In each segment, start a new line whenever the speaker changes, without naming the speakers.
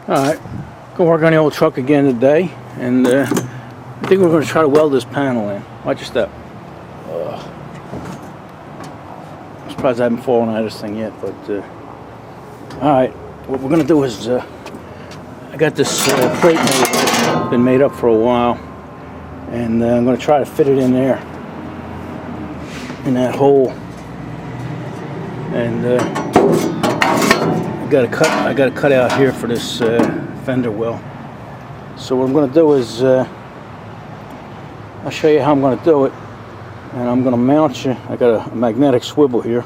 Alright, gonna work on the old truck again today, and I think we're gonna try to weld this panel in. Watch your step. I'm surprised I haven't fallen out of this thing yet, but alright, what we're gonna do is I got this plate made, been made up for a while, and I'm gonna try to fit it in there, in that hole, and I got a cut out here for this fender well. So what I'm going to do is I'll show you how I'm going to do it, and I'm going to mount you. I got a magnetic swivel here,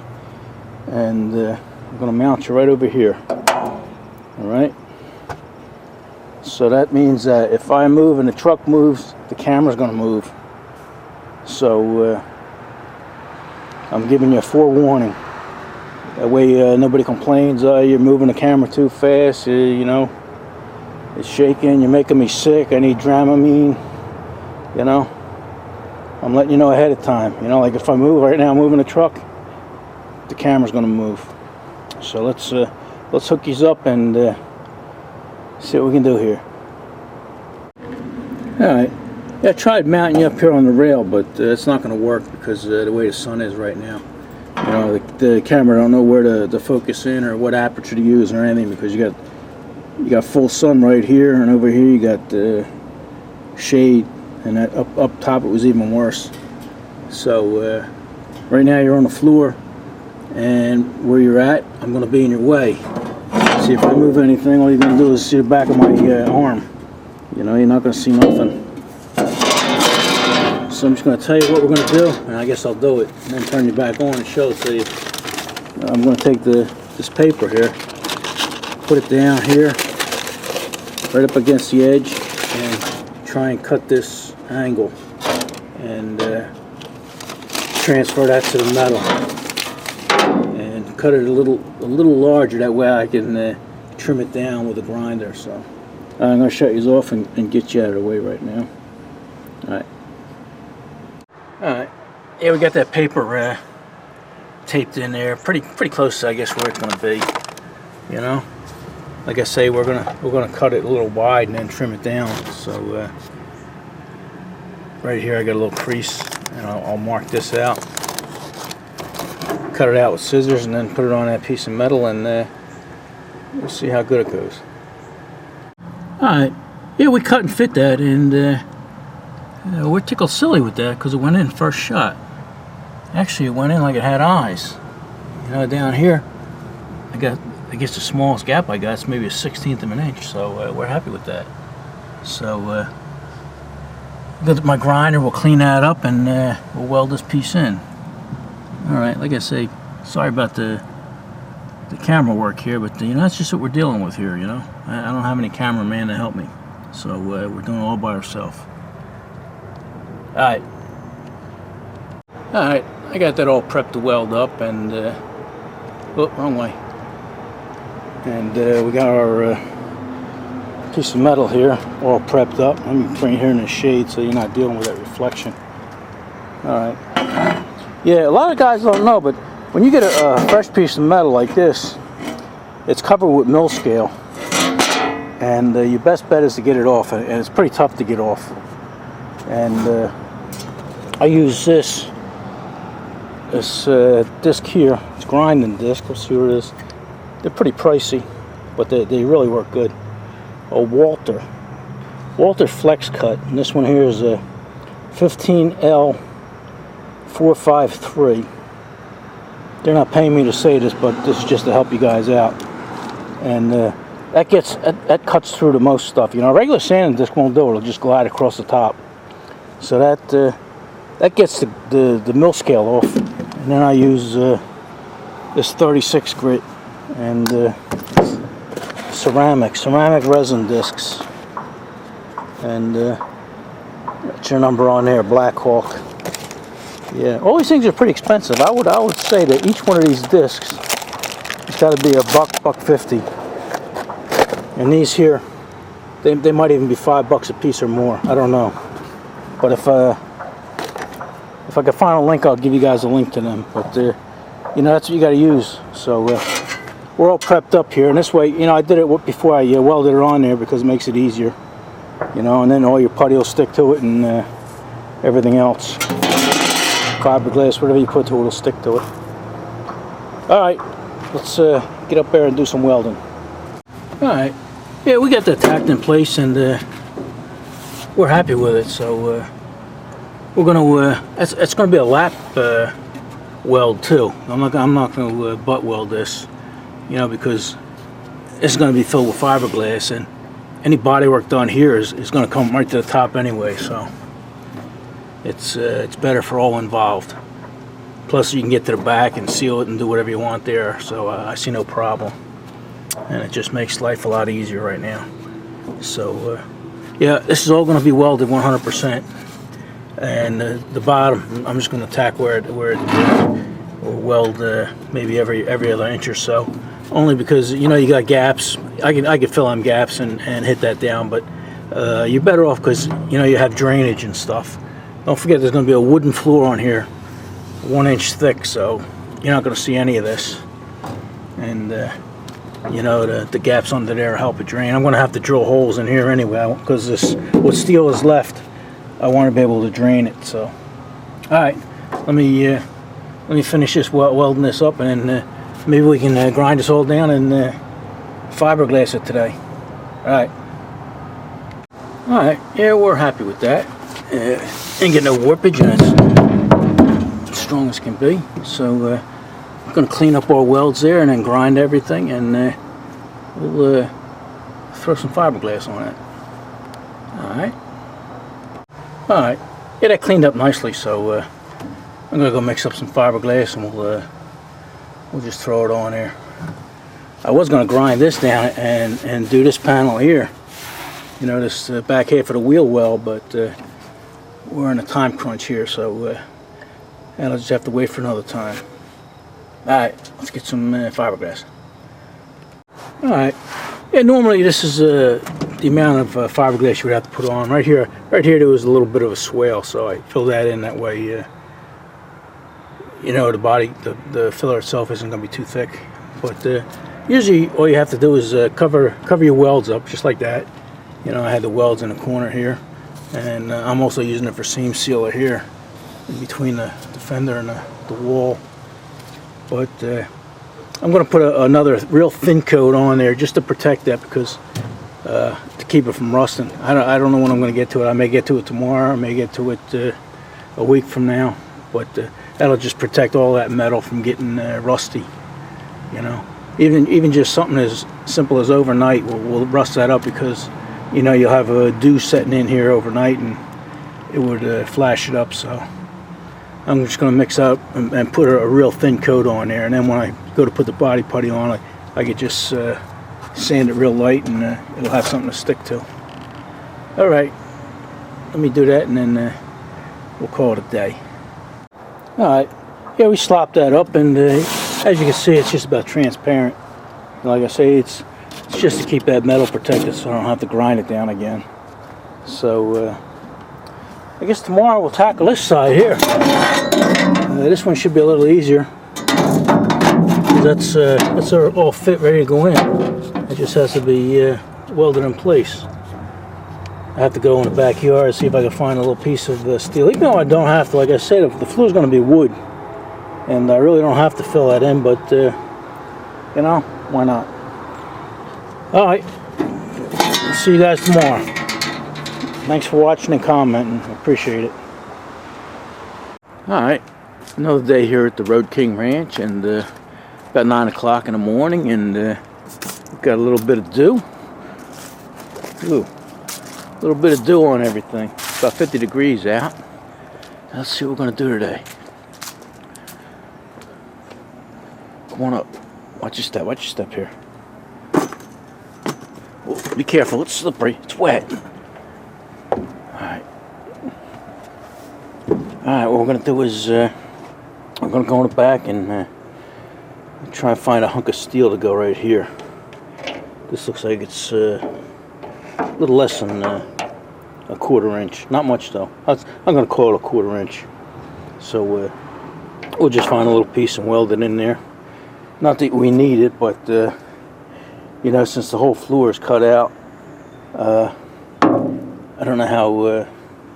and I'm going to mount you right over here. All right. So that means that if I move and the truck moves, the camera's going to move. So I'm giving you a forewarning. That way nobody complains, you're moving the camera too fast, you know, it's shaking, you're making me sick, I need Dramamine, you know. I'm letting you know ahead of time, you know, like if I move right now, I'm moving the truck, the camera's going to move. So let's hook these up and see what we can do here. Alright, yeah, I tried mounting you up here on the rail, but it's not going to work because the way the sun is right now. You know, the camera don't know where to focus in or what aperture to use or anything, because you got full sun right here, and over here you got shade, and that up top it was even worse. So right now you're on the floor, and where you're at, I'm going to be in your way. See, if I move anything, all you're going to do is see the back of my arm. You know, you're not going to see nothing. So I'm just going to tell you what we're going to do, and I guess I'll do it, and then turn you back on and show it to you. I'm going to take this paper here, put it down here, right up against the edge, and try and cut this angle, and transfer that to the metal, and cut it a little larger. That way I can trim it down with a grinder. So I'm going to shut you off and get you out of the way right now. All right. Alright, yeah, we got that paper taped in there, pretty close to, I guess, where it's going to be. You know, like I say, we're gonna cut it a little wide and then trim it down. So right here I got a little crease, and I'll mark this out, cut it out with scissors, and then put it on that piece of metal, and we'll see how good it goes. Alright, yeah, we cut and fit that, and we're tickled silly with that because it went in first shot. Actually, it went in like it had eyes. You know, down here, I guess the smallest gap I got is maybe a 1/16 of an inch, so we're happy with that. So, my grinder will clean that up, and we'll weld this piece in. Alright, like I say, sorry about the camera work here, but you know, that's just what we're dealing with here, you know. I don't have any cameraman to help me, so we're doing it all by ourselves. Alright, I got that all prepped to weld up, and oh, wrong way. And we got our piece of metal here all prepped up. Let me bring it here in the shade so you're not dealing with that reflection. Alright, yeah, a lot of guys don't know, but when you get a fresh piece of metal like this, it's covered with mill scale, and your best bet is to get it off, and it's pretty tough to get off. And I use this disc here. It's grinding disc. We'll see what it is. They're pretty pricey, but they really work good. A Walter Flex Cut, and this one here is a 15L453. They're not paying me to say this, but this is just to help you guys out. And that cuts through to most stuff. You know, a regular sanding disc won't do it. It'll just glide across the top. So that gets the mill scale off, and then I use this 36 grit and ceramic resin discs, and that's your number on there, Black Hawk. Yeah, all these things are pretty expensive. I would say that each one of these discs has got to be $1.50, and these here, they might even be $5 a piece or more. I don't know. But if I can find a link, I'll give you guys a link to them. But you know, that's what you got to use. So we're all prepped up here, and this way, you know, I did it before I welded it on there because it makes it easier, you know, and then all your putty will stick to it and everything else. Fiberglass, whatever you put to it will stick to it. Alright, let's get up there and do some welding. Alright, yeah, we got that tacked in place, and we're happy with it, so we're gonna it's gonna be a lap weld too. I'm not gonna butt weld this, you know, because it's gonna be filled with fiberglass, and any body work done here is gonna come right to the top anyway, so it's better for all involved. Plus you can get to the back and seal it and do whatever you want there, so I see no problem, and it just makes life a lot easier right now. So yeah, this is all going to be welded 100%, and the bottom I'm just going to tack where it or weld maybe every other inch or so, only because, you know, you got gaps. I could fill in gaps and hit that down, but you're better off because, you know, you have drainage and stuff. Don't forget there's going to be a wooden floor on here, 1 inch thick, so you're not going to see any of this, and you know, the gaps under there help it drain. I'm going to have to drill holes in here anyway because this, what steel is left, I want to be able to drain it. So alright, let me finish this welding this up, and then maybe we can grind this all down and fiberglass it today. Alright, yeah, we're happy with that. Ain't get no warpage, and it's as strong as can be. So we're going to clean up our welds there and then grind everything, and we'll throw some fiberglass on it. Alright, yeah, that cleaned up nicely, so I'm going to go mix up some fiberglass, and we'll just throw it on there. I was going to grind this down and do this panel here, you know, this back half of the wheel well, but we're in a time crunch here, so I'll just have to wait for another time. Alright, let's get some fiberglass. Alright, yeah, normally this is the amount of fiberglass you would have to put on. Right here there was a little bit of a swale, so I filled that in that way. You know, the body, the filler itself isn't going to be too thick. But usually all you have to do is cover your welds up, just like that. You know, I had the welds in the corner here, and I'm also using it for seam sealer here, in between the fender and the wall. But I'm going to put another real thin coat on there just to protect that, because to keep it from rusting. I don't know when I'm going to get to it. I may get to it tomorrow. I may get to it a week from now. But that'll just protect all that metal from getting rusty. You know, even just something as simple as overnight will rust that up, because, you know, you'll have a dew setting in here overnight and it would flash it up. So I'm just going to mix up and put a real thin coat on there, and then when I go to put the body putty on, I could just sand it real light, and it'll have something to stick to. Alright, let me do that, and then we'll call it a day. Alright, yeah, we slopped that up, and as you can see, it's just about transparent. Like I say, it's just to keep that metal protected so I don't have to grind it down again. So I guess tomorrow we'll tackle this side here. This one should be a little easier, because that's all fit, ready to go in. It just has to be welded in place. I have to go in the backyard and see if I can find a little piece of steel. Even though I don't have to, like I said, the floor is going to be wood, and I really don't have to fill that in, but you know, why not? Alright, see you guys tomorrow. Thanks for watching and commenting. I appreciate it. Alright, another day here at the Road King Ranch, and about 9 o'clock in the morning, and we've got a little bit of dew. Ooh, a little bit of dew on everything. It's about 50 degrees out. Let's see what we're going to do today. Come on up. Watch your step here. Oh, be careful, it's slippery, it's wet. Alright, what we're going to do is we're going to go in the back and try and find a hunk of steel to go right here. This looks like it's a little less than a 1/4 inch. Not much though. I'm going to call it a 1/4 inch. So we'll just find a little piece and weld it in there. Not that we need it, but you know, since the whole floor is cut out, I don't know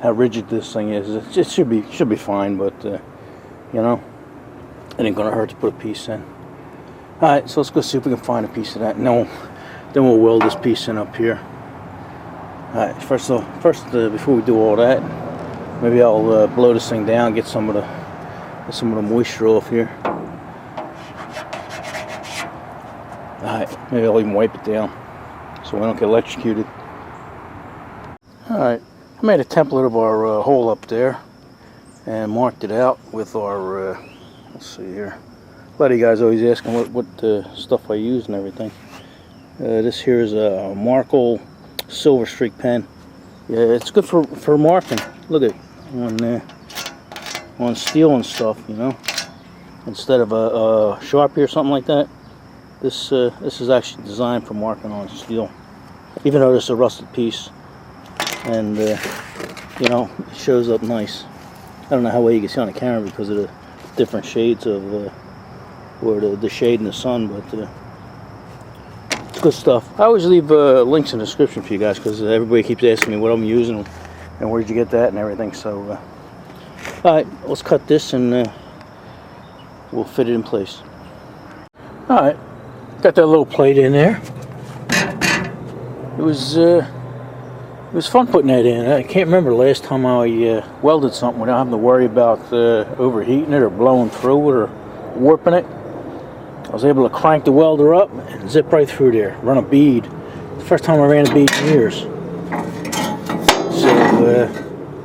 how rigid this thing is. It should be fine, but you know, it ain't gonna hurt to put a piece in. All right, so let's go see if we can find a piece of that. No, then we'll weld this piece in up here. All right, first before we do all that, maybe I'll blow this thing down, get some of the moisture off here. Alright, maybe I'll even wipe it down so we don't get electrocuted. Alright, I made a template of our hole up there and marked it out with our, let's see here. A lot of you guys always asking what stuff I use and everything. This here is a Markle silver streak pen. Yeah, it's good for marking. Look at on steel and stuff, you know. Instead of a Sharpie or something like that. This is actually designed for marking on steel, even though this is a rusted piece, and you know, it shows up nice. I don't know how well you can see on the camera because of the different shades of or the shade in the sun, but it's good stuff. I always leave links in the description for you guys because everybody keeps asking me what I'm using and where'd you get that and everything. So all right, let's cut this and we'll fit it in place. All right. Got that little plate in there. It was fun putting that in. I can't remember the last time I welded something without having to worry about overheating it or blowing through it or warping it. I was able to crank the welder up and zip right through there. Run a bead. The first time I ran a bead in years. So,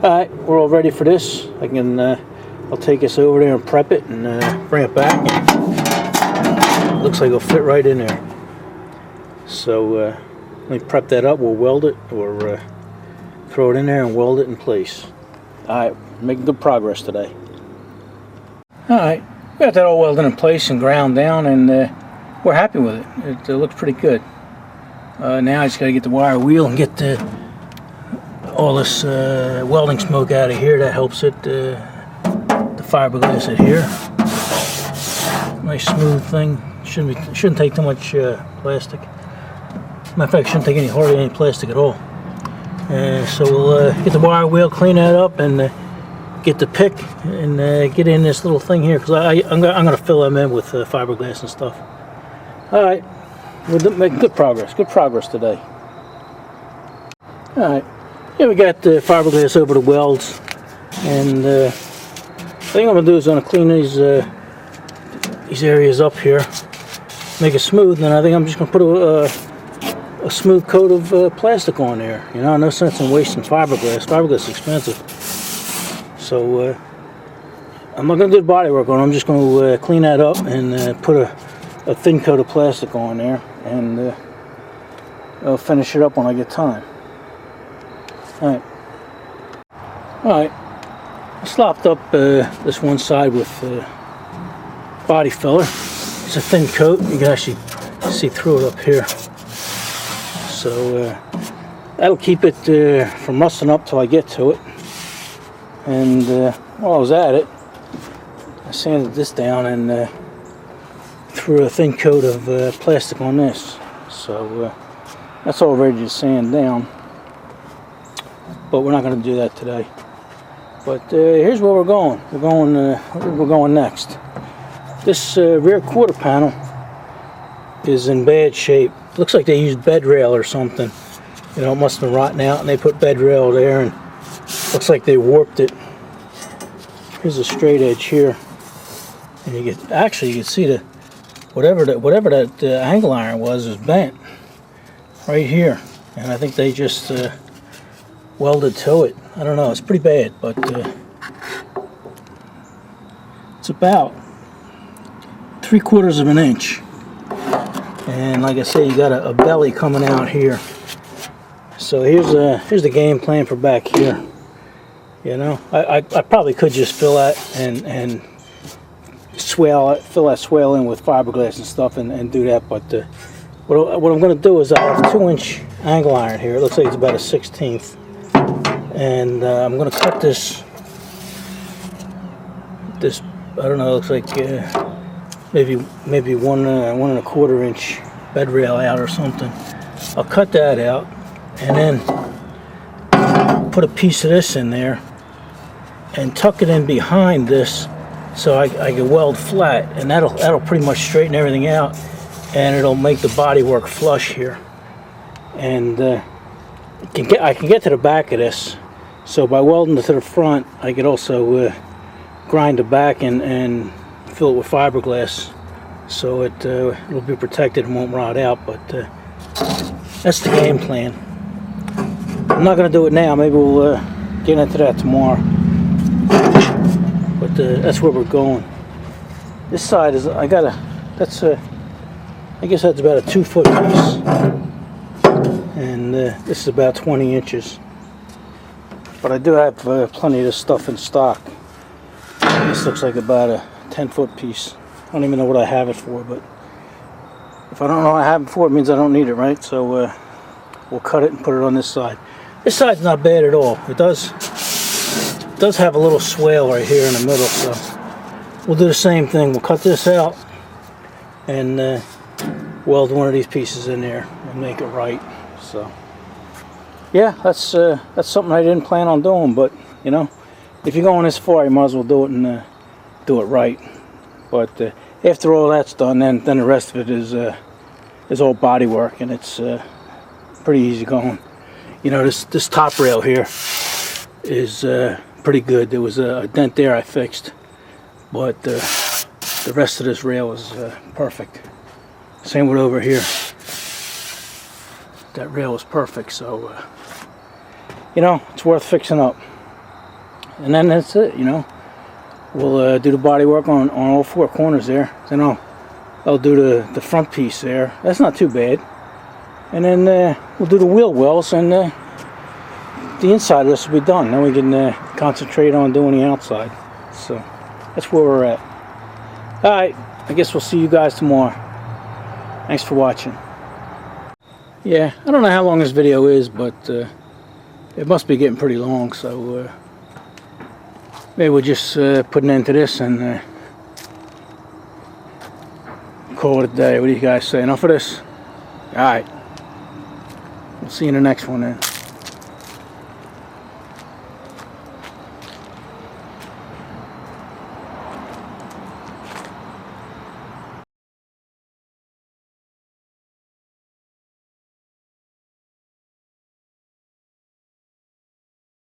all right, we're all ready for this. I'll take this over there and prep it and bring it back. Looks like it'll fit right in there. So let me prep that up. We'll weld it or throw it in there and weld it in place. Alright, making good progress today. Alright, we got that all welded in place and ground down, and we're happy with it. It looks pretty good. Now I just got to get the wire wheel and get all this welding smoke out of here. That helps it. The fiberglass adhere. Nice smooth thing. Shouldn't take too much plastic. Matter of fact, shouldn't take hardly any plastic at all. So we'll get the wire wheel, clean that up, and get the pick and get in this little thing here because I'm gonna fill them in with fiberglass and stuff. All right, we're making good progress. Good progress today. All right, here we got the fiberglass over the welds, and the thing I'm gonna do is I'm gonna clean these areas up here, make it smooth, and I think I'm just going to put a smooth coat of plastic on there. You know, no sense in wasting fiberglass. Fiberglass is expensive. So I'm not going to do the body work on it. I'm just going to clean that up and put a thin coat of plastic on there, and I'll finish it up when I get time. Alright. Alright. I slopped up this one side with body filler. It's a thin coat. You can actually see through it up here. So that'll keep it from rusting up till I get to it. And while I was at it, I sanded this down and threw a thin coat of plastic on this. So that's all ready to sand down. But we're not going to do that today. But here's where we're going. We're going next. This rear quarter panel is in bad shape. Looks like they used bed rail or something. You know, it must have been rotting out, and they put bed rail there, and looks like they warped it. Here's a straight edge here, and you can see the whatever that angle iron was bent right here, and I think they just welded to it. I don't know. It's pretty bad, but it's about 3/4 of an inch, and like I say, you got a belly coming out here. So here's the game plan for back here. You know, I probably could just fill that and fill that swale in with fiberglass and stuff and do that, but what I'm going to do is I have 2-inch angle iron here. It looks like it's about a 1/16, and I'm going to cut this I don't know, it looks like maybe 1 1/4 inch bed rail out or something. I'll cut that out and then put a piece of this in there and tuck it in behind this so I can weld flat, and that'll pretty much straighten everything out, and it'll make the body work flush here. And I can get to the back of this, so by welding it to the front I could also grind the back and fill it with fiberglass so it'll be protected and won't rot out. But that's the game plan. I'm not going to do it now. Maybe we'll get into that tomorrow. But that's where we're going. This side is I guess that's about a 2-foot piece, and this is about 20 inches. But I do have plenty of this stuff in stock. This looks like about a 10-foot piece. I don't even know what I have it for, but if I don't know what I have it for, it means I don't need it, right? So we'll cut it and put it on this side. This side's not bad at all. It does have a little swale right here in the middle, so we'll do the same thing. We'll cut this out and weld one of these pieces in there and make it right. So yeah, that's something I didn't plan on doing, but you know, if you're going this far, you might as well do it and do it right. But after all that's done, then the rest of it is all body work, and it's pretty easy going. You know, this top rail here is pretty good. There was a dent there I fixed, but the rest of this rail is perfect. Same with over here. That rail is perfect, so you know, it's worth fixing up. And then that's it, you know. We'll do the body work on all 4 corners there. Then I'll do the front piece there. That's not too bad. And then we'll do the wheel wells, and the inside of this will be done. Then we can concentrate on doing the outside. So that's where we're at. Alright, I guess we'll see you guys tomorrow. Thanks for watching. Yeah, I don't know how long this video is, but it must be getting pretty long, so maybe we'll just put an end to this and call it a day. What do you guys say? Enough of this? Alright. We'll see you in the next one then.